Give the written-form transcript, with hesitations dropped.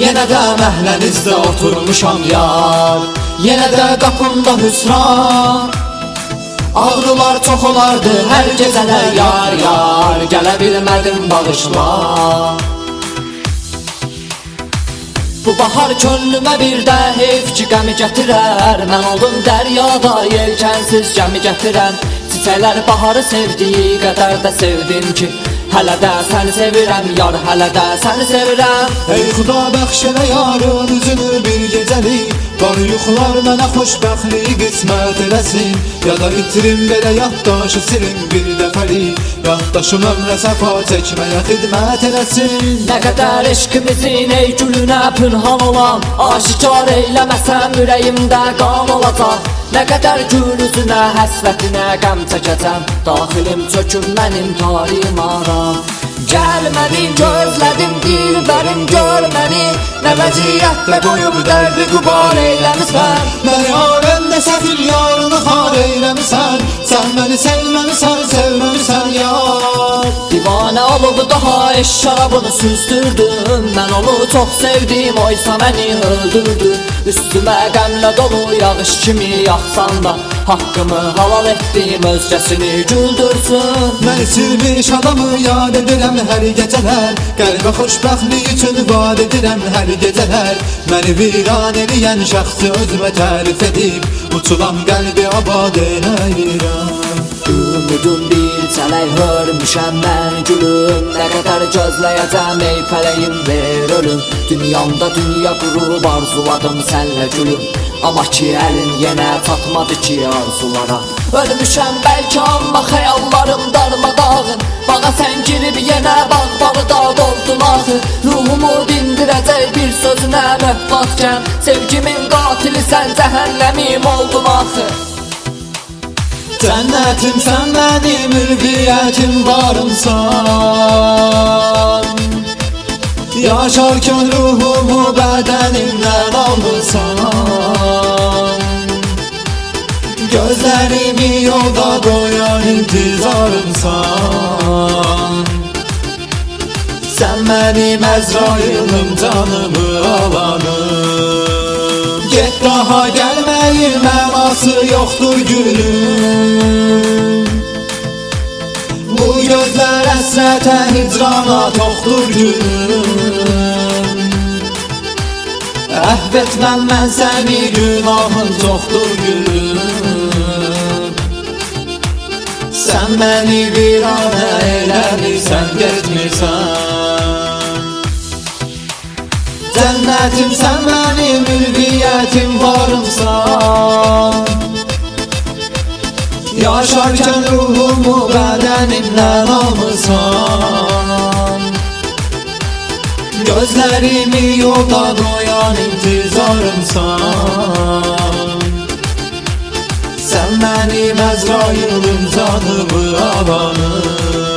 Yenə də məhlənizdə oturmuşam yar, yenə də qapımda hüsran. Ağrılar çox olardı hər gecələr yar yar, gələ bilmədim bağışla. Bu bahar könlümə bir də heyf ki qəmi gətirər. Mən oldum dəryada yelkənsiz gəmi gətirən. Çiçəklər baharı sevdiyi qədər də sevdim ki, hələ də səni sevirəm yar, hələ də səni sevirəm. Ey Xuda bəxş elə yarın üzünü bir gecəlik, var yuxular mənə xoşbəxtlik qismət eləsin. Ya da itirim belə yaddaşı silim bir dəfəlik, yaddaşım ömrə səfa çəkməyə xidmət eləsin. Nə qədər eşqimizin ey gülünə pünhan olan, aşikar eyləməsəm ürəyimdə qan olacaq. Nə qədər gül üzünə, həsvətinə qəm çəkəcəm, daxilim çöküm mənim tarim aram. Gəlmədin, gözlədim, dilbərim görməni, nə vəziyyətlə qoyub dərdi qubal eyləmisən. Məni aləmdə səfir yarını xar eyləmisən, sən məni sevməmisən, sevməmisən yar. Divanə olub daha eş şarabını süzdürdüm, mən onu çox sevdim, oysa məni öldürdü. Üstümə qəmlə dolu yağış kimi yaxsan da, haqqımı halal etdim, özgəsini güldürsün. Mən silmiş adamı yad edirəm hər gecələr, qəlbə xoşbəxtlik üçün vaad edirəm hər gecələr. Məni viran eləyən şəxsi özümə tərif edib, uçulan qəlbi abad eləyirəm. Ümidun bir çələk hörmüşəm mən gülüm, nə qədər gözləyəcəm ey fələyim ver ölüm. Dünyamda dünya qurub arzuladım sənlə gülüm, amma ki əlin yenə çatmadı ki arzulara. Ölmüşəm bəlkə amma xəyallarım darmadağın, bağa sən girib yenə bağ da doldun axı. Ruhumu dindirəcək bir sözünə möhtaçkən, sevgimin qatili sən cəhənnəmim oldun axı. Cənnətim sən mənim ülviyyətim varımsan, yaşarkən ruhumu bədənimdən alırsan. Gözlərimi yolda qoyan intizarımsan, sən mənim Əzrailim, canımı alanım. Get daha gəlməyin mənası yoxdur gülüm, bu gözlər əsrətə hicrana toxdur gülüm. Əhv etməm mən səni, günahın çoxdur gülüm. Sən məni viranə eləmirsən, getmirsən. Cənnətim sən mənim ülviyyətim varımsan, yaşarkən ruhumu bədənimdən almısan. Gözlərimi yolda qoyan intizarımsan, sən mənim Əzrailim, canımı alanım.